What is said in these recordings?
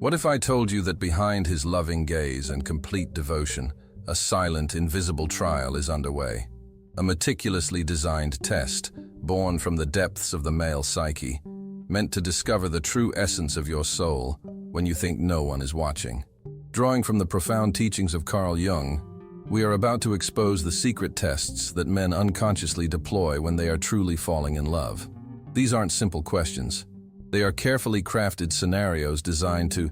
What if I told you that behind his loving gaze and complete devotion, a silent, invisible trial is underway? A meticulously designed test, born from the depths of the male psyche, meant to discover the true essence of your soul when you think no one is watching. Drawing from the profound teachings of Carl Jung, we are about to expose the secret tests that men unconsciously deploy when they are truly falling in love. These aren't simple questions. They are carefully crafted scenarios designed to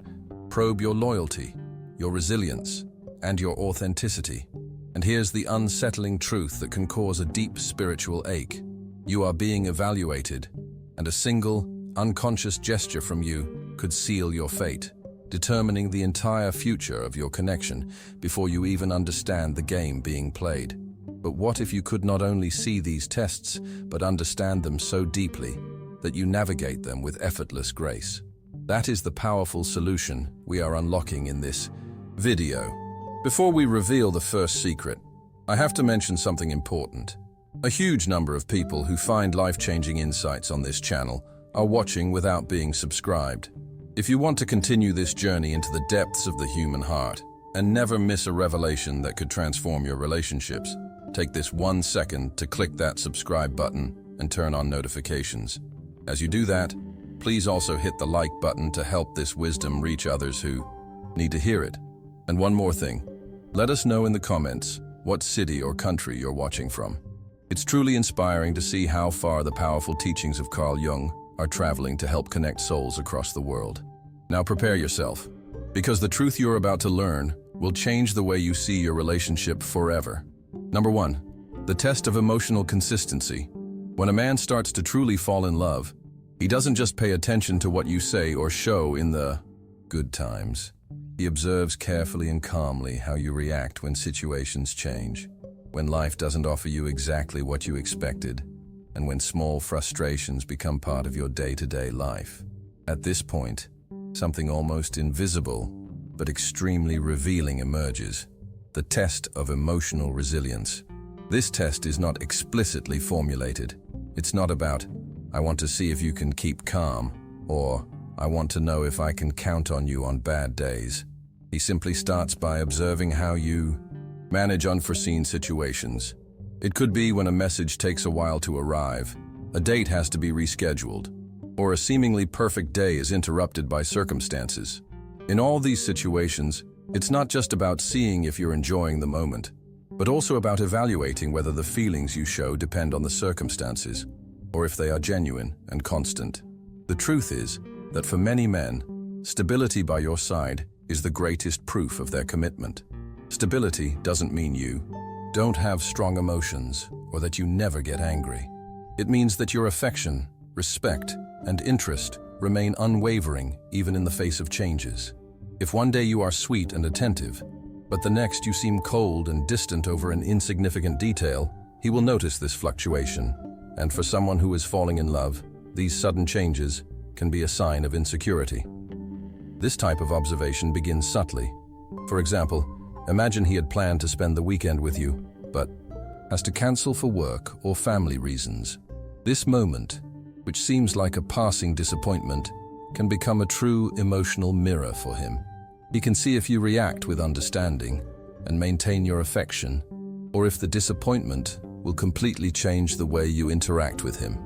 probe your loyalty, your resilience, and your authenticity. And here's the unsettling truth that can cause a deep spiritual ache. You are being evaluated, and a single, unconscious gesture from you could seal your fate, determining the entire future of your connection before you even understand the game being played. But what if you could not only see these tests, but understand them so deeply that you navigate them with effortless grace? That is the powerful solution we are unlocking in this video. Before we reveal the first secret, I have to mention something important. A huge number of people who find life-changing insights on this channel are watching without being subscribed. If you want to continue this journey into the depths of the human heart and never miss a revelation that could transform your relationships, take this 1 second to click that subscribe button and turn on notifications. As you do that, please also hit the like button to help this wisdom reach others who need to hear it. And one more thing, let us know in the comments what city or country you're watching from. It's truly inspiring to see how far the powerful teachings of Carl Jung are traveling to help connect souls across the world. Now prepare yourself, because the truth you're about to learn will change the way you see your relationship forever. Number 1, the test of emotional consistency. When a man starts to truly fall in love, he doesn't just pay attention to what you say or show in the good times. He observes carefully and calmly how you react when situations change, when life doesn't offer you exactly what you expected, and when small frustrations become part of your day-to-day life. At this point, something almost invisible but extremely revealing emerges: the test of emotional resilience. This test is not explicitly formulated. It's not about, "I want to see if you can keep calm," or "I want to know if I can count on you on bad days." He simply starts by observing how you manage unforeseen situations. It could be when a message takes a while to arrive, a date has to be rescheduled, or a seemingly perfect day is interrupted by circumstances. In all these situations, it's not just about seeing if you're enjoying the moment, but also about evaluating whether the feelings you show depend on the circumstances, or if they are genuine and constant. The truth is that for many men, stability by your side is the greatest proof of their commitment. Stability doesn't mean you don't have strong emotions or that you never get angry. It means that your affection, respect, and interest remain unwavering even in the face of changes. If one day you are sweet and attentive, but the next you seem cold and distant over an insignificant detail, he will notice this fluctuation. And for someone who is falling in love, these sudden changes can be a sign of insecurity. This type of observation begins subtly. For example, imagine he had planned to spend the weekend with you, but has to cancel for work or family reasons. This moment, which seems like a passing disappointment, can become a true emotional mirror for him. He can see if you react with understanding and maintain your affection, or if the disappointment will completely change the way you interact with him.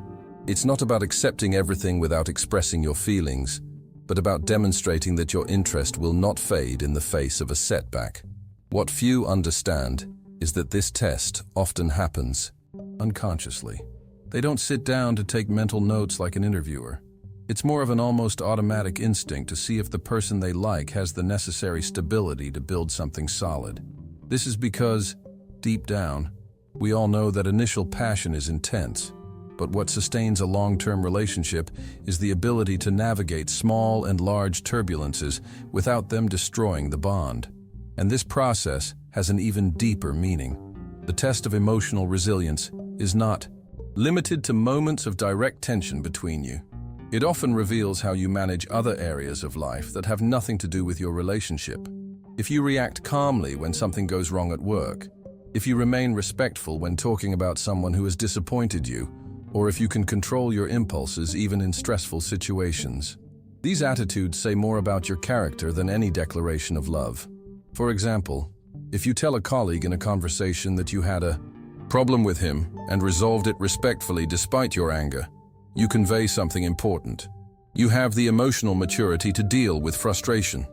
It's not about accepting everything without expressing your feelings, but about demonstrating that your interest will not fade in the face of a setback. What few understand is that this test often happens unconsciously. They don't sit down to take mental notes like an interviewer. It's more of an almost automatic instinct to see if the person they like has the necessary stability to build something solid. This is because, deep down, we all know that initial passion is intense, but what sustains a long-term relationship is the ability to navigate small and large turbulences without them destroying the bond. And this process has an even deeper meaning. The test of emotional resilience is not limited to moments of direct tension between you. It often reveals how you manage other areas of life that have nothing to do with your relationship. If you react calmly when something goes wrong at work, if you remain respectful when talking about someone who has disappointed you, or if you can control your impulses even in stressful situations. These attitudes say more about your character than any declaration of love. For example, if you tell a colleague in a conversation that you had a problem with him and resolved it respectfully despite your anger, you convey something important. You have the emotional maturity to deal with frustration.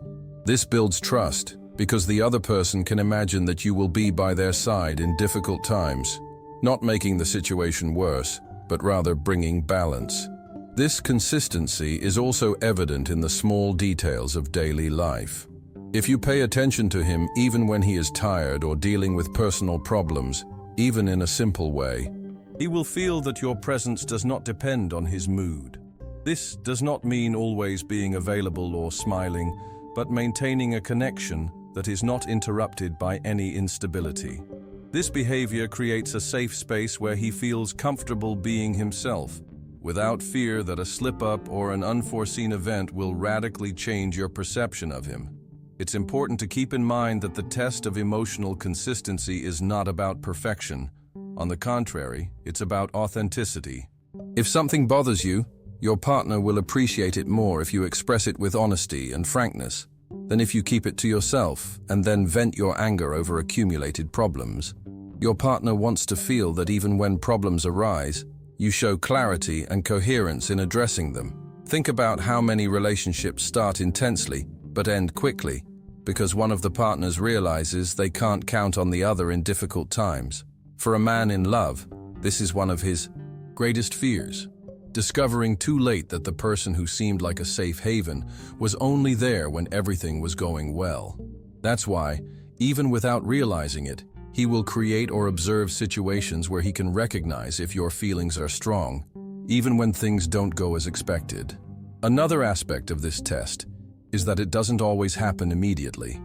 This builds trust because the other person can imagine that you will be by their side in difficult times, not making the situation worse, but rather bringing balance. This consistency is also evident in the small details of daily life. If you pay attention to him even when he is tired or dealing with personal problems, even in a simple way, he will feel that your presence does not depend on his mood. This does not mean always being available or smiling, but maintaining a connection that is not interrupted by any instability. This behavior creates a safe space where he feels comfortable being himself, without fear that a slip-up or an unforeseen event will radically change your perception of him. It's important to keep in mind that the test of emotional consistency is not about perfection. On the contrary, it's about authenticity. If something bothers you, your partner will appreciate it more if you express it with honesty and frankness than if you keep it to yourself and then vent your anger over accumulated problems. Your partner wants to feel that even when problems arise, you show clarity and coherence in addressing them. Think about how many relationships start intensely but end quickly because one of the partners realizes they can't count on the other in difficult times. For a man in love, this is one of his greatest fears. Discovering too late that the person who seemed like a safe haven was only there when everything was going well. That's why, even without realizing it, he will create or observe situations where he can recognize if your feelings are strong, even when things don't go as expected. Another aspect of this test is that it doesn't always happen immediately.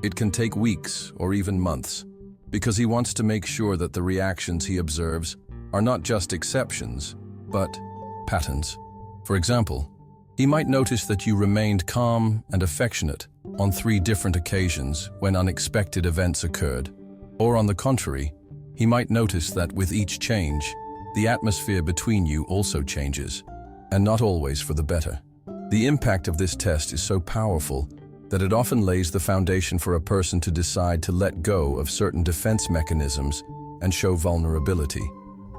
It can take weeks or even months, because he wants to make sure that the reactions he observes are not just exceptions, but patterns. For example, he might notice that you remained calm and affectionate on 3 different occasions when unexpected events occurred. Or on the contrary, he might notice that with each change, the atmosphere between you also changes, and not always for the better. The impact of this test is so powerful that it often lays the foundation for a person to decide to let go of certain defense mechanisms and show vulnerability.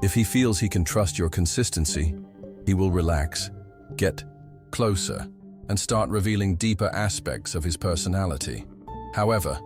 If he feels he can trust your consistency, he will relax, get closer, and start revealing deeper aspects of his personality. However,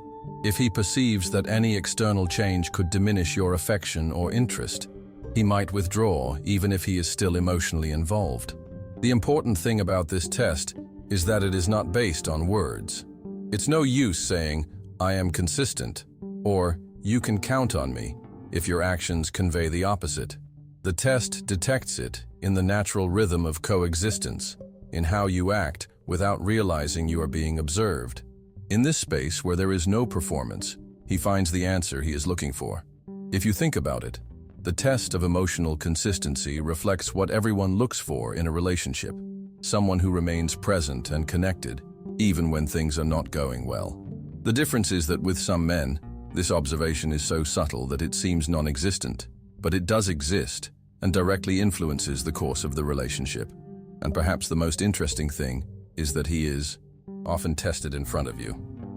if he perceives that any external change could diminish your affection or interest, he might withdraw even if he is still emotionally involved. The important thing about this test is that it is not based on words. It's no use saying, "I am consistent," or "you can count on me," if your actions convey the opposite. The test detects it in the natural rhythm of coexistence, in how you act without realizing you are being observed. In this space where there is no performance, he finds the answer he is looking for. If you think about it, the test of emotional consistency reflects what everyone looks for in a relationship: someone who remains present and connected, even when things are not going well. The difference is that with some men, this observation is so subtle that it seems non-existent, but it does exist and directly influences the course of the relationship. And perhaps the most interesting thing is that he is often tested in front of you.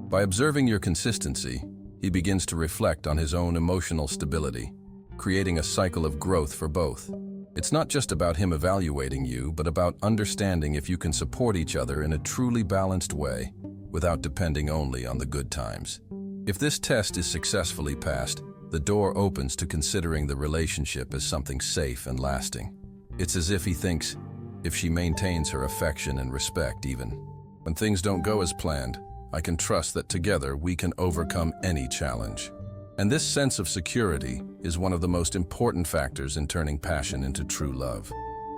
By observing your consistency, he begins to reflect on his own emotional stability, creating a cycle of growth for both. It's not just about him evaluating you, but about understanding if you can support each other in a truly balanced way, without depending only on the good times. If this test is successfully passed, the door opens to considering the relationship as something safe and lasting. It's as if he thinks, if she maintains her affection and respect even when things don't go as planned, I can trust that together we can overcome any challenge. And this sense of security is one of the most important factors in turning passion into true love.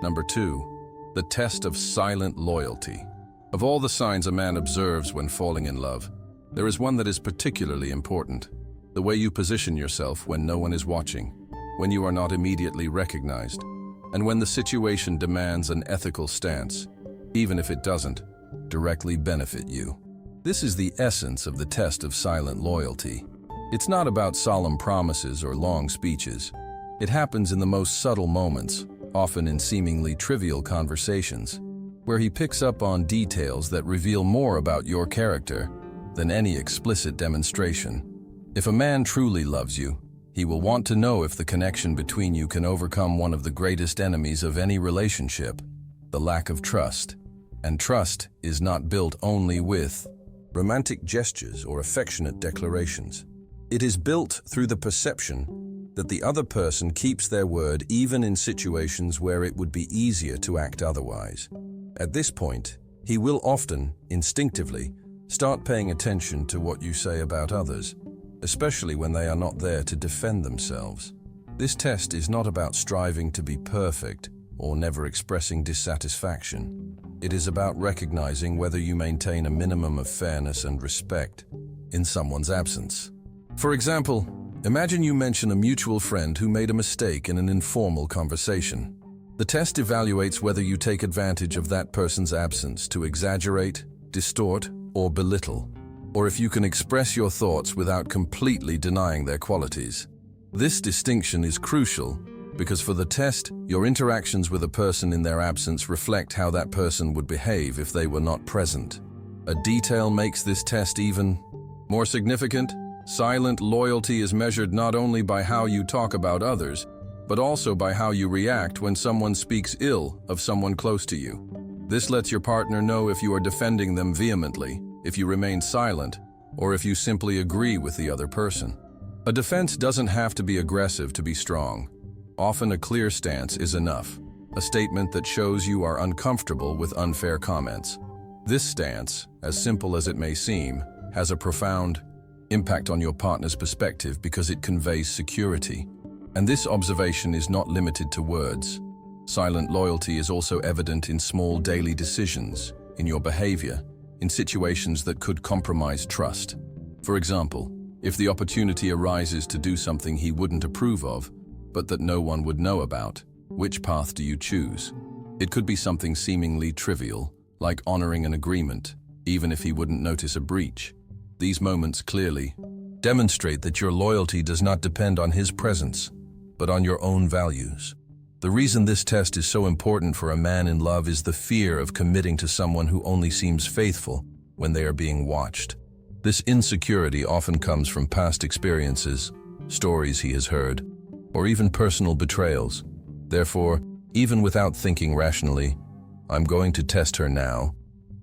Number 2, the test of silent loyalty. Of all the signs a man observes when falling in love, there is one that is particularly important: the way you position yourself when no one is watching, when you are not immediately recognized, and when the situation demands an ethical stance, even if it doesn't directly benefit you. This is the essence of the test of silent loyalty. It's not about solemn promises or long speeches. It happens in the most subtle moments, often in seemingly trivial conversations. where he picks up on details that reveal more about your character than any explicit demonstration. If a man truly loves you, he will want to know if the connection between you can overcome one of the greatest enemies of any relationship, the lack of trust. And trust is not built only with romantic gestures or affectionate declarations. It is built through the perception that the other person keeps their word even in situations where it would be easier to act otherwise. At this point, he will often, instinctively, start paying attention to what you say about others, especially when they are not there to defend themselves. This test is not about striving to be perfect or never expressing dissatisfaction. It is about recognizing whether you maintain a minimum of fairness and respect in someone's absence. For example, imagine you mention a mutual friend who made a mistake in an informal conversation. The test evaluates whether you take advantage of that person's absence to exaggerate, distort, or belittle, or if you can express your thoughts without completely denying their qualities. This distinction is crucial because for the test, your interactions with a person in their absence reflect how that person would behave if they were not present. A detail makes this test even more significant. Silent loyalty is measured not only by how you talk about others, but also by how you react when someone speaks ill of someone close to you. This lets your partner know if you are defending them vehemently, if you remain silent, or if you simply agree with the other person. A defense doesn't have to be aggressive to be strong. Often a clear stance is enough, a statement that shows you are uncomfortable with unfair comments. This stance, as simple as it may seem, has a profound impact on your partner's perspective because it conveys security. And this observation is not limited to words. Silent loyalty is also evident in small daily decisions, in your behavior, in situations that could compromise trust. For example, if the opportunity arises to do something he wouldn't approve of, but that no one would know about, which path do you choose? It could be something seemingly trivial, like honoring an agreement, even if he wouldn't notice a breach. These moments clearly demonstrate that your loyalty does not depend on his presence, but on your own values. The reason this test is so important for a man in love is the fear of committing to someone who only seems faithful when they are being watched. This insecurity often comes from past experiences, stories he has heard, or even personal betrayals. Therefore, even without thinking rationally, "I'm going to test her now,"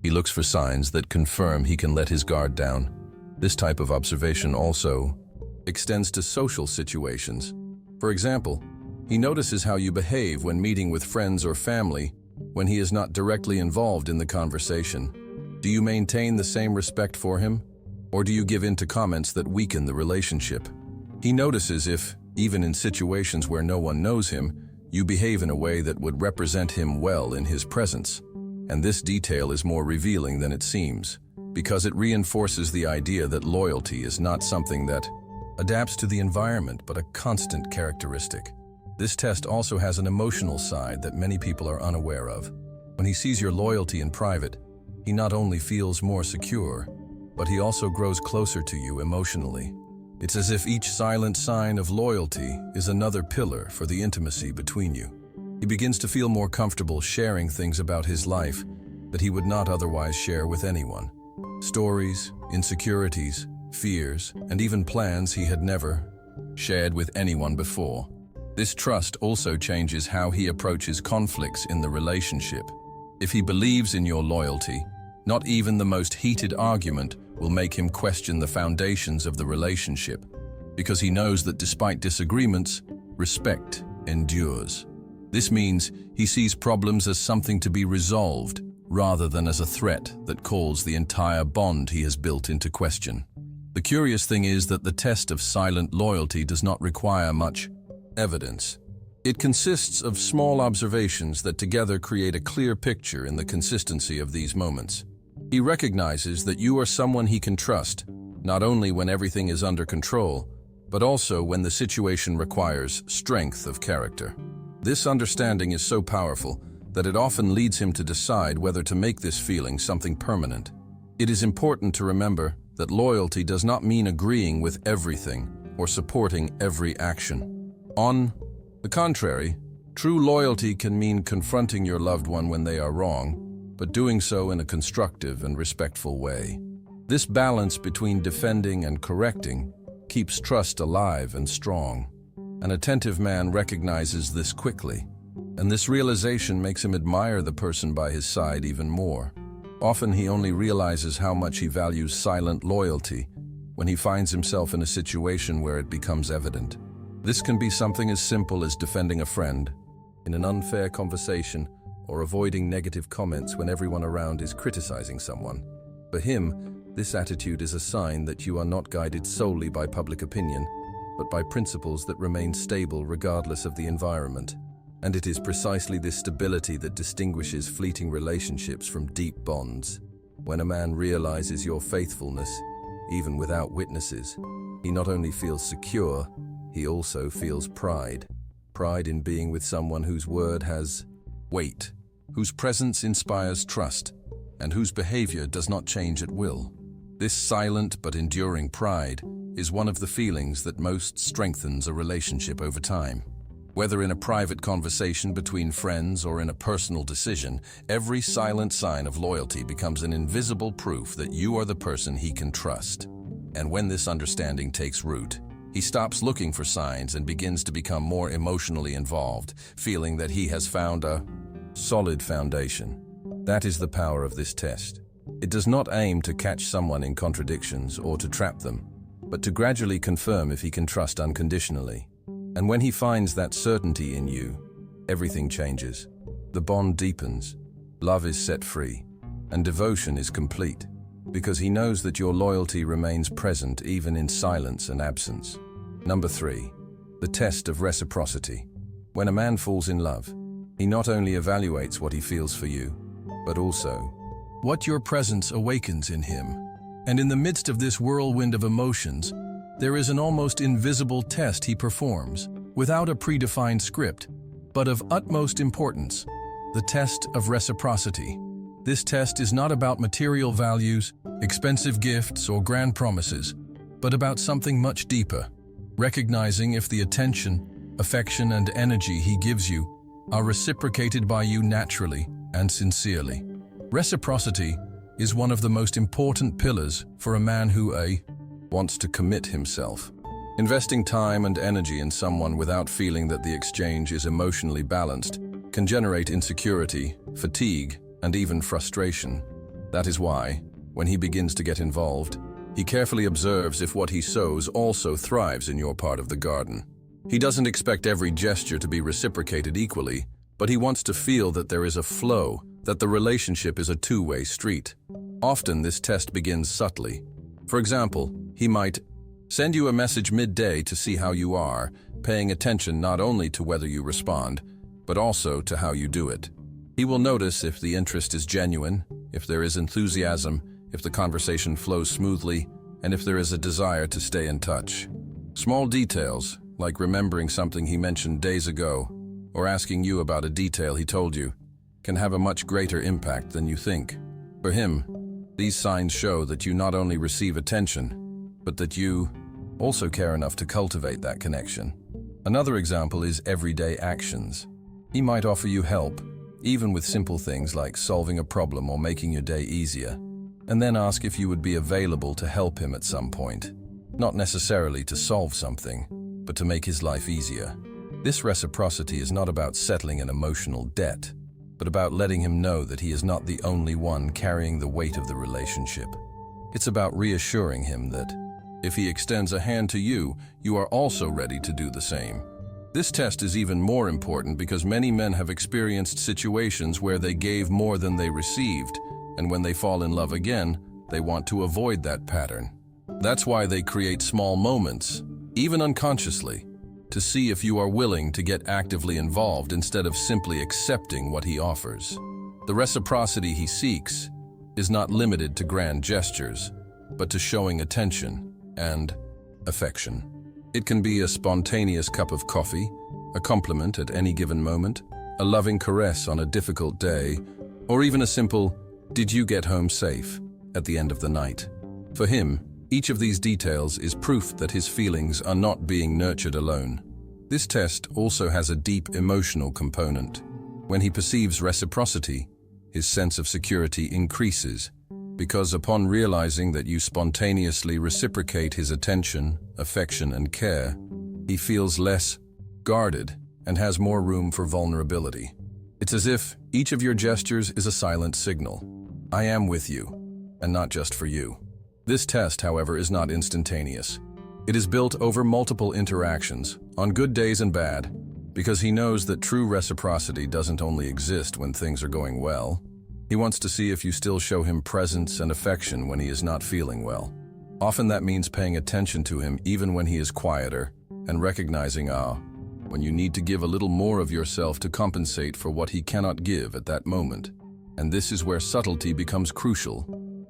he looks for signs that confirm he can let his guard down. This type of observation also extends to social situations. For example, he notices how you behave when meeting with friends or family when he is not directly involved in the conversation. Do you maintain the same respect for him, or do you give in to comments that weaken the relationship? He notices if, even in situations where no one knows him, you behave in a way that would represent him well in his presence. And this detail is more revealing than it seems, because it reinforces the idea that loyalty is not something that adapts to the environment, but a constant characteristic. This test also has an emotional side that many people are unaware of. When he sees your loyalty in private, he not only feels more secure, but he also grows closer to you emotionally. It's as if each silent sign of loyalty is another pillar for the intimacy between you. He begins to feel more comfortable sharing things about his life that he would not otherwise share with anyone. Stories, insecurities, fears, and even plans he had never shared with anyone before. This trust also changes how he approaches conflicts in the relationship. If he believes in your loyalty, not even the most heated argument will make him question the foundations of the relationship, because he knows that despite disagreements, respect endures. This means he sees problems as something to be resolved, rather than as a threat that calls the entire bond he has built into question. The curious thing is that the test of silent loyalty does not require much evidence. It consists of small observations that together create a clear picture in the consistency of these moments. He recognizes that you are someone he can trust, not only when everything is under control, but also when the situation requires strength of character. This understanding is so powerful that it often leads him to decide whether to make this feeling something permanent. It is important to remember that loyalty does not mean agreeing with everything or supporting every action. On the contrary, true loyalty can mean confronting your loved one when they are wrong, but doing so in a constructive and respectful way. This balance between defending and correcting keeps trust alive and strong. An attentive man recognizes this quickly, and this realization makes him admire the person by his side even more. Often he only realizes how much he values silent loyalty when he finds himself in a situation where it becomes evident. This can be something as simple as defending a friend in an unfair conversation or avoiding negative comments when everyone around is criticizing someone. For him, this attitude is a sign that you are not guided solely by public opinion, but by principles that remain stable regardless of the environment. And it is precisely this stability that distinguishes fleeting relationships from deep bonds. When a man realizes your faithfulness, even without witnesses, he not only feels secure, he also feels pride. Pride in being with someone whose word has weight, whose presence inspires trust, and whose behavior does not change at will. This silent but enduring pride is one of the feelings that most strengthens a relationship over time. Whether in a private conversation between friends or in a personal decision, every silent sign of loyalty becomes an invisible proof that you are the person he can trust. And when this understanding takes root, he stops looking for signs and begins to become more emotionally involved, feeling that he has found a solid foundation. That is the power of this test. It does not aim to catch someone in contradictions or to trap them, but to gradually confirm if he can trust unconditionally. And when he finds that certainty in you, everything changes. The bond deepens, love is set free, and devotion is complete, because he knows that your loyalty remains present even in silence and absence. Number 3, the test of reciprocity. When a man falls in love, he not only evaluates what he feels for you, but also what your presence awakens in him. And in the midst of this whirlwind of emotions, there is an almost invisible test he performs, without a predefined script, but of utmost importance: the test of reciprocity. This test is not about material values, expensive gifts, or grand promises, but about something much deeper, recognizing if the attention, affection, and energy he gives you are reciprocated by you naturally and sincerely. Reciprocity is one of the most important pillars for a man who wants to commit himself. Investing time and energy in someone without feeling that the exchange is emotionally balanced can generate insecurity, fatigue, and even frustration. That is why, when he begins to get involved, he carefully observes if what he sows also thrives in your part of the garden. He doesn't expect every gesture to be reciprocated equally, but he wants to feel that there is a flow, that the relationship is a two-way street. Often this test begins subtly. For example, he might send you a message midday to see how you are, paying attention not only to whether you respond, but also to how you do it. He will notice if the interest is genuine, if there is enthusiasm, if the conversation flows smoothly, and if there is a desire to stay in touch. Small details, like remembering something he mentioned days ago, or asking you about a detail he told you, can have a much greater impact than you think. For him, these signs show that you not only receive attention, but that you also care enough to cultivate that connection. Another example is everyday actions. He might offer you help, even with simple things like solving a problem or making your day easier, and then ask if you would be available to help him at some point. Not necessarily to solve something, but to make his life easier. This reciprocity is not about settling an emotional debt, but about letting him know that he is not the only one carrying the weight of the relationship. It's about reassuring him that if he extends a hand to you, you are also ready to do the same. This test is even more important because many men have experienced situations where they gave more than they received, and when they fall in love again, they want to avoid that pattern. That's why they create small moments, even unconsciously, to see if you are willing to get actively involved instead of simply accepting what he offers. The reciprocity he seeks is not limited to grand gestures, but to showing attention and affection. It can be a spontaneous cup of coffee, a compliment at any given moment, a loving caress on a difficult day, or even a simple "Did you get home safe?" at the end of the night. For him, each of these details is proof that his feelings are not being nurtured alone. This test also has a deep emotional component. When he perceives reciprocity, his sense of security increases, because upon realizing that you spontaneously reciprocate his attention, affection, and care, he feels less guarded and has more room for vulnerability. It's as if each of your gestures is a silent signal. I am with you, and not just for you. This test, however, is not instantaneous. It is built over multiple interactions, on good days and bad, because he knows that true reciprocity doesn't only exist when things are going well. He wants to see if you still show him presence and affection when he is not feeling well. Often that means paying attention to him even when he is quieter, and recognizing, when you need to give a little more of yourself to compensate for what he cannot give at that moment. And this is where subtlety becomes crucial.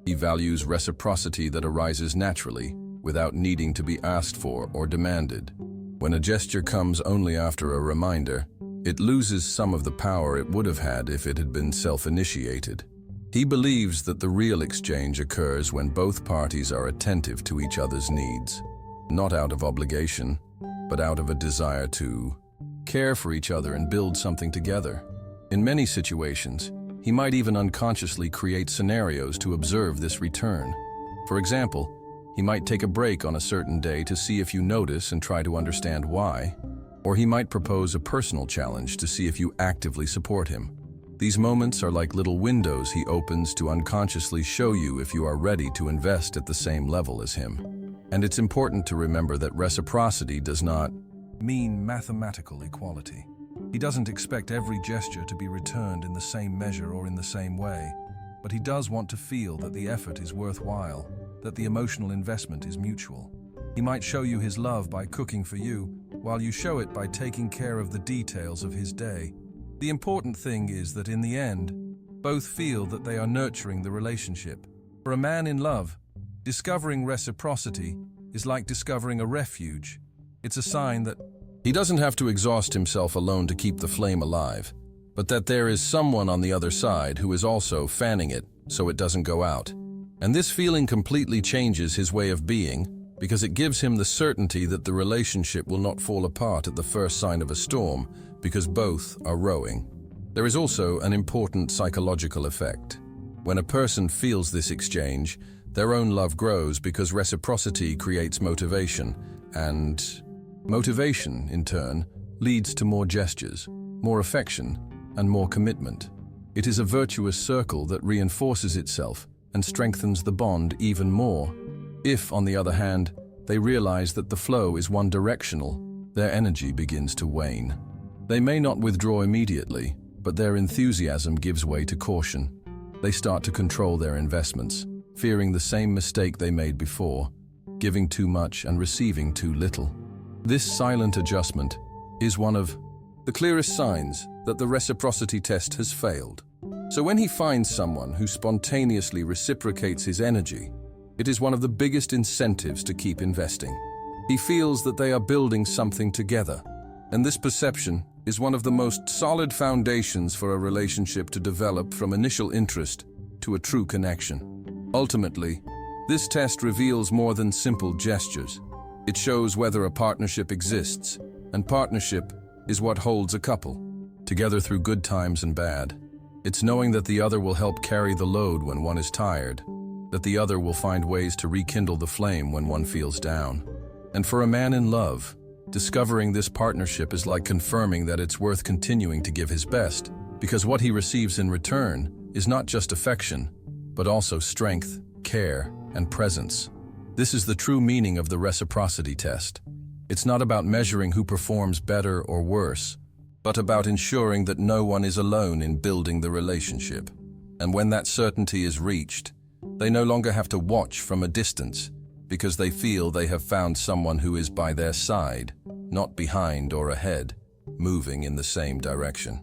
He values reciprocity that arises naturally, without needing to be asked for or demanded. When a gesture comes only after a reminder, it loses some of the power it would have had if it had been self-initiated. He believes that the real exchange occurs when both parties are attentive to each other's needs, not out of obligation, but out of a desire to care for each other and build something together. In many situations, he might even unconsciously create scenarios to observe this return. For example, he might take a break on a certain day to see if you notice and try to understand why, or he might propose a personal challenge to see if you actively support him. These moments are like little windows he opens to unconsciously show you if you are ready to invest at the same level as him. And it's important to remember that reciprocity does not mean mathematical equality. He doesn't expect every gesture to be returned in the same measure or in the same way, but he does want to feel that the effort is worthwhile, that the emotional investment is mutual. He might show you his love by cooking for you, while you show it by taking care of the details of his day. The important thing is that in the end, both feel that they are nurturing the relationship. For a man in love, discovering reciprocity is like discovering a refuge. It's a sign that he doesn't have to exhaust himself alone to keep the flame alive, but that there is someone on the other side who is also fanning it so it doesn't go out. And this feeling completely changes his way of being, because it gives him the certainty that the relationship will not fall apart at the first sign of a storm, because both are rowing. There is also an important psychological effect. When a person feels this exchange, their own love grows because reciprocity creates motivation, and motivation, in turn, leads to more gestures, more affection, and more commitment. It is a virtuous circle that reinforces itself and strengthens the bond even more. If, on the other hand, they realize that the flow is one-directional, their energy begins to wane. They may not withdraw immediately, but their enthusiasm gives way to caution. They start to control their investments, fearing the same mistake they made before, giving too much and receiving too little. This silent adjustment is one of the clearest signs that the reciprocity test has failed. So when he finds someone who spontaneously reciprocates his energy, it is one of the biggest incentives to keep investing. He feels that they are building something together, and this perception is one of the most solid foundations for a relationship to develop from initial interest to a true connection. Ultimately, this test reveals more than simple gestures. It shows whether a partnership exists, and partnership is what holds a couple together through good times and bad. It's knowing that the other will help carry the load when one is tired, that the other will find ways to rekindle the flame when one feels down. And for a man in love, discovering this partnership is like confirming that it's worth continuing to give his best, because what he receives in return is not just affection, but also strength, care, and presence. This is the true meaning of the reciprocity test. It's not about measuring who performs better or worse, but about ensuring that no one is alone in building the relationship. And when that certainty is reached, they no longer have to watch from a distance, because they feel they have found someone who is by their side, not behind or ahead, moving in the same direction.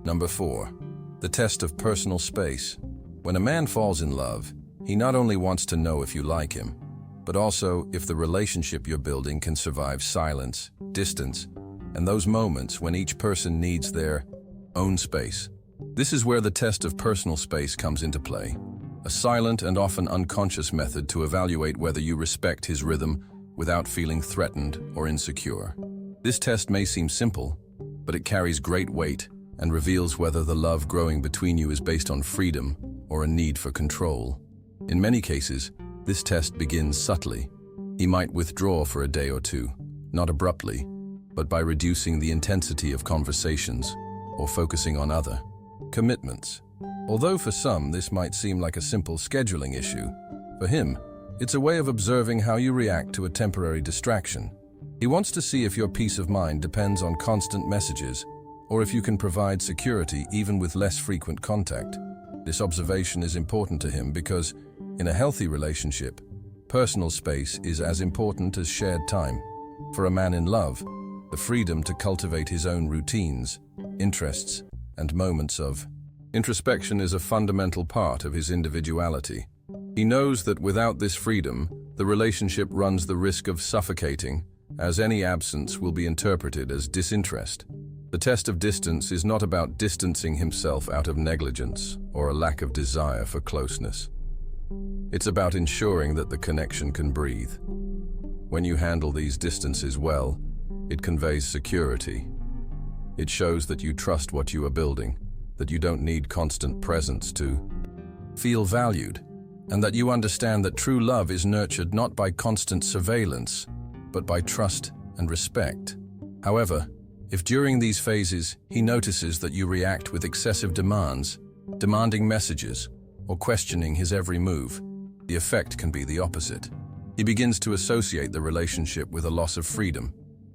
Number 4, the test of personal space. When a man falls in love, he not only wants to know if you like him, but also if the relationship you're building can survive silence, distance, and those moments when each person needs their own space. This is where the test of personal space comes into play, a silent and often unconscious method to evaluate whether you respect his rhythm without feeling threatened or insecure. This test may seem simple, but it carries great weight and reveals whether the love growing between you is based on freedom or a need for control. In many cases, this test begins subtly. He might withdraw for a day or two, not abruptly, but by reducing the intensity of conversations or focusing on other commitments. Although for some this might seem like a simple scheduling issue, for him, it's a way of observing how you react to a temporary distraction. He wants to see if your peace of mind depends on constant messages or if you can provide security even with less frequent contact. This observation is important to him because, in a healthy relationship, personal space is as important as shared time. For a man in love, the freedom to cultivate his own routines, interests, and moments of introspection is a fundamental part of his individuality. He knows that without this freedom, the relationship runs the risk of suffocating, as any absence will be interpreted as disinterest. The test of distance is not about distancing himself out of negligence or a lack of desire for closeness. It's about ensuring that the connection can breathe. When you handle these distances well, it conveys security. It shows that you trust what you are building, that you don't need constant presence to feel valued, and that you understand that true love is nurtured not by constant surveillance, but by trust and respect. However, if during these phases he notices that you react with excessive demands, demanding messages, or questioning his every move, the effect can be the opposite. He begins to associate the relationship with a loss of freedom,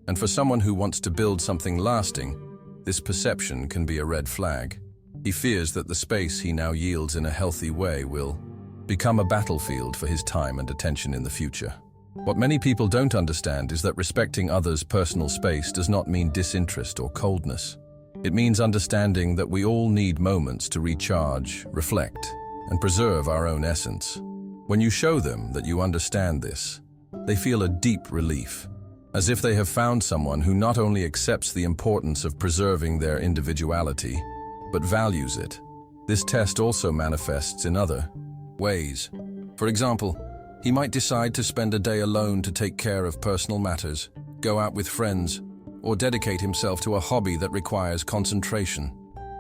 and for someone who wants to build something lasting, this perception can be a red flag. He fears that the space he now yields in a healthy way will become a battlefield for his time and attention in the future. What many people don't understand is that respecting others' personal space does not mean disinterest or coldness. It means understanding that we all need moments to recharge, reflect, and preserve our own essence. When you show them that you understand this, they feel a deep relief, as if they have found someone who not only accepts the importance of preserving their individuality, but values it. This test also manifests in other ways. For example, he might decide to spend a day alone to take care of personal matters, go out with friends, or dedicate himself to a hobby that requires concentration.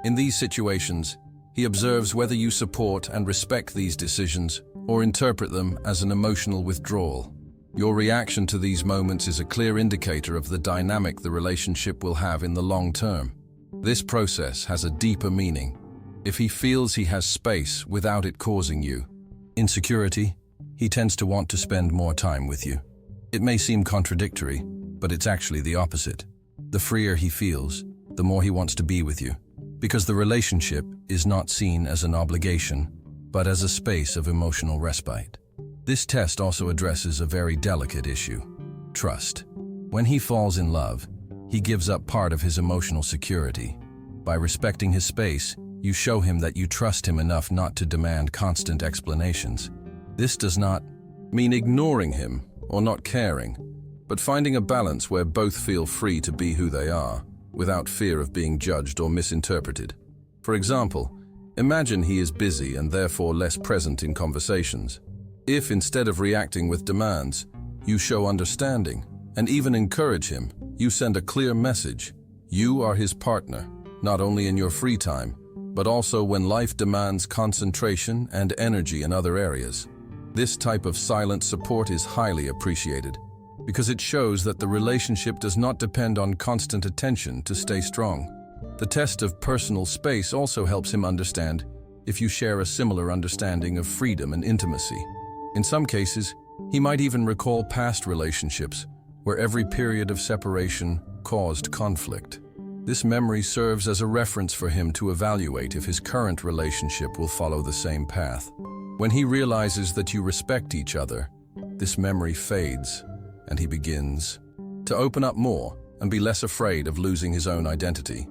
In these situations, he observes whether you support and respect these decisions or interpret them as an emotional withdrawal. Your reaction to these moments is a clear indicator of the dynamic the relationship will have in the long term. This process has a deeper meaning. If he feels he has space without it causing you insecurity, he tends to want to spend more time with you. It may seem contradictory, but it's actually the opposite. The freer he feels, the more he wants to be with you, because the relationship is not seen as an obligation, but as a space of emotional respite. This test also addresses a very delicate issue: trust. When he falls in love, he gives up part of his emotional security. By respecting his space, you show him that you trust him enough not to demand constant explanations. This does not mean ignoring him or not caring, but finding a balance where both feel free to be who they are, without fear of being judged or misinterpreted. For example, imagine he is busy and therefore less present in conversations. If, instead of reacting with demands, you show understanding and even encourage him, you send a clear message. You are his partner, not only in your free time, but also when life demands concentration and energy in other areas. This type of silent support is highly appreciated because it shows that the relationship does not depend on constant attention to stay strong. The test of personal space also helps him understand if you share a similar understanding of freedom and intimacy. In some cases, he might even recall past relationships where every period of separation caused conflict. This memory serves as a reference for him to evaluate if his current relationship will follow the same path. When he realizes that you respect each other, this memory fades, and he begins to open up more and be less afraid of losing his own identity.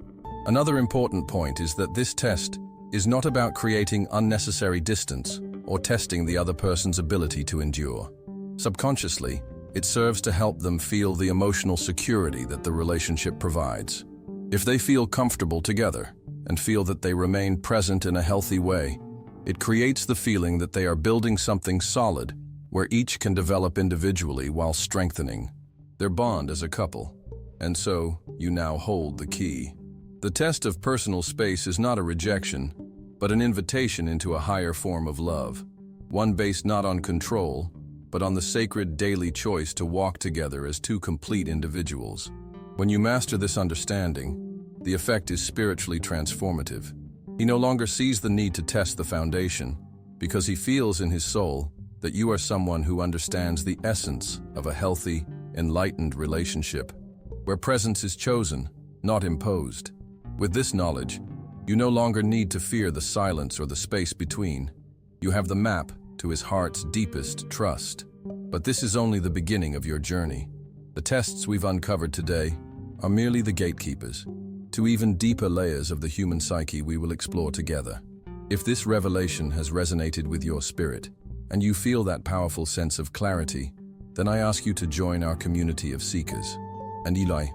Another important point is that this test is not about creating unnecessary distance or testing the other person's ability to endure. Subconsciously, it serves to help them feel the emotional security that the relationship provides. If they feel comfortable together and feel that they remain present in a healthy way, it creates the feeling that they are building something solid where each can develop individually while strengthening their bond as a couple. And so, you now hold the key. The test of personal space is not a rejection, but an invitation into a higher form of love, one based not on control, but on the sacred daily choice to walk together as two complete individuals. When you master this understanding, the effect is spiritually transformative. He no longer sees the need to test the foundation, because he feels in his soul that you are someone who understands the essence of a healthy, enlightened relationship, where presence is chosen, not imposed. With this knowledge, you no longer need to fear the silence or the space between. You have the map to his heart's deepest trust. But this is only the beginning of your journey. The tests we've uncovered today are merely the gatekeepers to even deeper layers of the human psyche we will explore together. If this revelation has resonated with your spirit, and you feel that powerful sense of clarity, then I ask you to join our community of seekers. And Eli,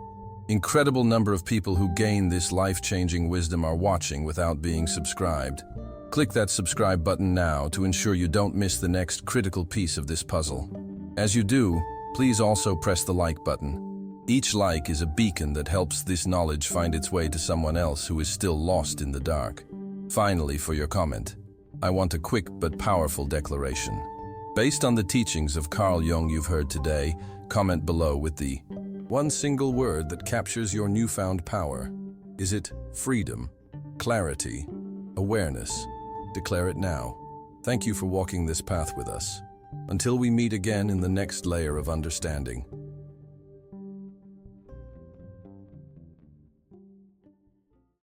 incredible number of people who gain this life-changing wisdom are watching without being subscribed. Click that subscribe button now to ensure you don't miss the next critical piece of this puzzle. As you do, please also press the like button. Each like is a beacon that helps this knowledge find its way to someone else who is still lost in the dark. Finally, for your comment, I want a quick but powerful declaration. Based on the teachings of Carl Jung you've heard today, comment below with the one single word that captures your newfound power. Is it freedom, clarity, awareness? Declare it now. Thank you for walking this path with us. Until we meet again in the next layer of understanding.